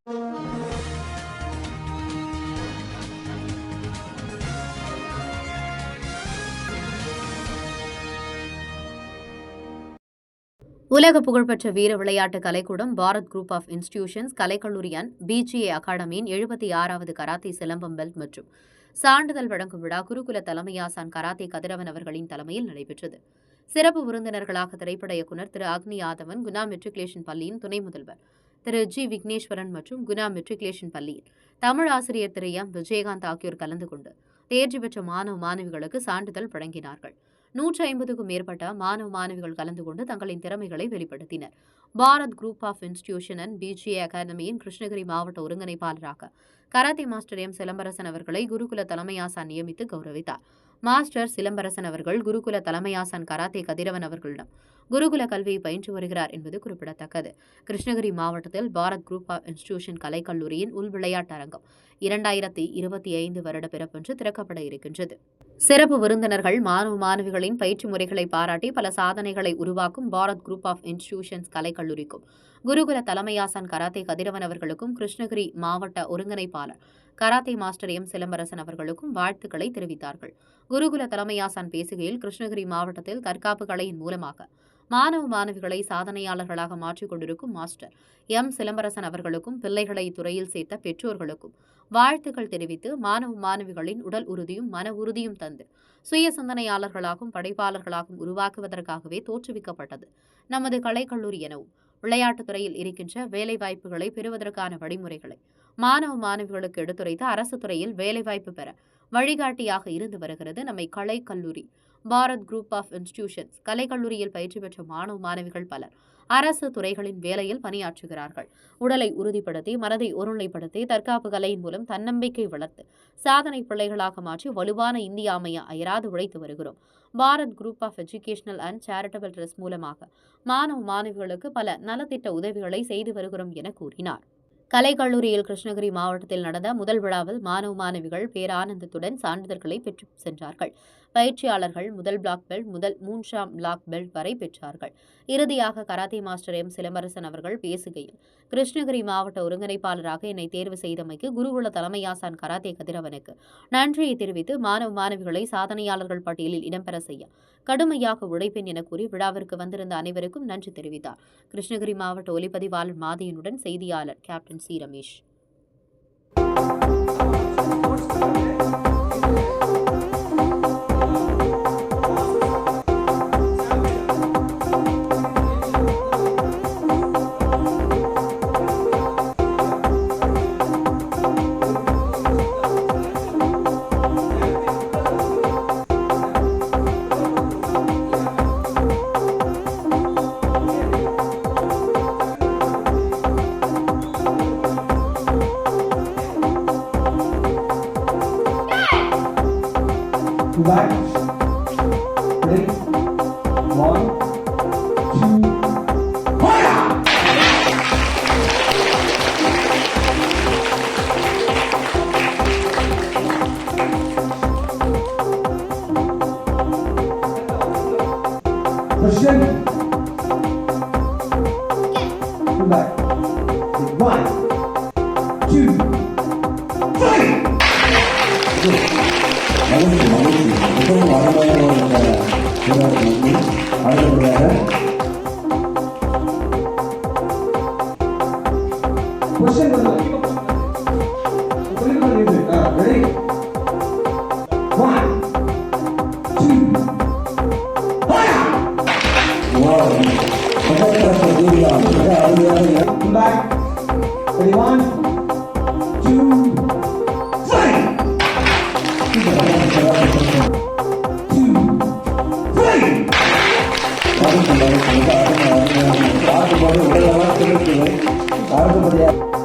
உலக புகழ்பெற்ற வீர விளையாட்டு கலைக்கூடம் பாரத் குரூப் ஆஃப் இன்ஸ்டிடியூஷன்ஸ் கலைக்கல்லூரியான் பிஜிஏ அகாடமியின் 76வது கராத்தே சிலம்பம் பெல்ட் மற்றும் சான்றிதழ் வழங்கும் விழா குருகுல தலைமையாசான் கராத்தே கதிரவன் அவர்களின் தலைமையில் நடைபெற்றது. சிறப்பு விருந்தினர்களாக திரைப்பட இயக்குநர் திரு அக்னி யாதவன், குணா மெட்ரிகுலேஷன் பள்ளியின் துணை முதல்வர் திரு ஜி விக்னேஸ்வரன் மற்றும் குணா மெட்ரிகுலேஷன் பள்ளியின் தமிழ் ஆசிரியர் திரு எம் விஜயகாந்த் ஆகியோர் கலந்து கொண்டு தேர்ச்சி பெற்ற மாணவ மாணவிகளுக்கு சான்றிதழ் வழங்கினார்கள். 150க்கும் மேற்பட்ட மாணவ மாணவிகள் கலந்து கொண்டு தங்களின் திறமைகளை வெளிப்படுத்தினர். Bharat group of institution and PGA அகாடமியின் கிருஷ்ணகிரி மாவட்ட ஒருங்கிணைப்பாளராக கராத்தே மாஸ்டர் எம் சிலம்பரசன் அவர்களை குருகுல தலைமையாசான் நியமித்து கௌரவித்தார். மாஸ்டர் சிலம்பரசன் அவர்கள் குருகுல தலைமையாசான் கராத்தே கதிரவன் அவர்களிடம் குருகுல கல்வியை பயின்று வருகிறார் என்பது குறிப்பிடத்தக்கது. கிருஷ்ணகிரி மாவட்டத்தில் பாரத் குரூப் ஆஃப் இன்ஸ்டிடியூஷன் கலைக்கல்லூரியின் உள் விளையாட்டு அரங்கம் 2025 வருட பிறப்பன்று திறக்கப்பட இருக்கின்றது. சிறப்பு விருந்தினர்கள் மாணவ மாணவிகளின் பயிற்சி முறைகளை பாராட்டி பல சாதனைகளை உருவாக்கும் பாரத் குரூப் ஆஃப் இன்ஸ்டிடியூஷன்ஸ் கலைக்கல்லூரிக்கும் குருகுல தலைமையாசான் கராத்தே கதிரவன் அவர்களுக்கும் கிருஷ்ணகிரி மாவட்ட ஒருங்கிணைப்பாளர் கராத்தே மாஸ்டர் எம் சிலம்பரசன் அவர்களுக்கும் வாழ்த்துக்களை தெரிவித்தார்கள். குருகுல தலைமையாசான் பேசுகையில், கிருஷ்ணகிரி மாவட்டத்தில் தற்காப்பு கலையின் மூலமாக மாணவ மாணவிகளை சாதனையாளர்களாக மாற்றிக் கொண்டிருக்கும் மாஸ்டர் எம் சிலம்பரசன் அவர்களுக்கும் பிள்ளைகளை துறையில் சேர்த்த பெற்றோர்களுக்கும் வாழ்த்துக்கள் தெரிவித்து மாணவ மாணவிகளின் உடல் உறுதியும் மன உறுதியும் தந்து சுய சிந்தனையாளர்களாகவும் படைப்பாளர்களாகவும் உருவாக்குவதற்காகவே தோற்றுவிக்கப்பட்டது நமது கலைக்கல்லூரி எனவும் விளையாட்டுத் துறையில் இருக்கின்ற வேலைவாய்ப்புகளை பெறுவதற்கான வழிமுறைகளை மாணவ மாணவிகளுக்கு எடுத்துரைத்து அரசு துறையில் வேலைவாய்ப்பு பெற வழிகாட்டியாக இருந்து வருகிறது நம்மை கலைக்கல்லூரி. பாரத் குரூப் ஆஃப் இன்ஸ்டிடியூஷன்ஸ் கலைக்கல்லூரியில் பயிற்சி பெற்ற மாணவ மாணவிகள் பலர் அரசு துறைகளின் வேலையில் பணியாற்றுகிறார்கள். உடலை உறுதிப்படுத்தி மனதை ஒருநிலைப்படுத்தி தற்காப்பு கலையின் மூலம் தன்னம்பிக்கை வளர்த்து சாதனை பிள்ளைகளாக மாற்றி வலுவான இந்தியா அமைய அயராது உழைத்து வருகிறோம். Bharat group of educational and charitable trust மூலமாக மாணவ மாணவிகளுக்கு பல நலத்திட்ட உதவிகளை செய்து வருகிறோம் என கூறினார். கலைக்கல்லூரியில் கிருஷ்ணகிரி மாவட்டத்தில் நடந்த முதல் விழாவில் மாணவ மாணவிகள் பேரானந்தத்துடன் சான்றிதழ்களை பெற்று சென்றார்கள். பயிற்சியாளர்கள் முதல் பிளாக் பெல்ட் முதல் 3ஆம் பிளாக் பெல்ட் வரை பெற்றார்கள். இறுதியாக கராத்தே மாஸ்டர் எம் சிலம்பரசன் அவர்கள் பேசுகையில், கிருஷ்ணகிரி மாவட்ட ஒருங்கிணைப்பாளராக என்னை தேர்வு செய்தமைக்கு குருகுல தலைமையாசான் கராத்தே கதிரவனுக்கு நன்றியை தெரிவித்து மாணவ மாணவிகளை சாதனையாளர்கள் பட்டியலில் இடம்பெற செய்ய கடுமையாக உழைப்பேன் என கூறி விழாவிற்கு வந்திருந்த அனைவருக்கும் நன்றி தெரிவித்தார். கிருஷ்ணகிரி மாவட்ட ஒலிப்பதிவாளர் மாதியனுடன் செய்தியாளர் captain C Ramesh. Back, ready, 1, 2, fire! Position. Back, 1, 2, fire! மிகவும் அருமையான அடுத்தபடியாக அடுத்தபடியாக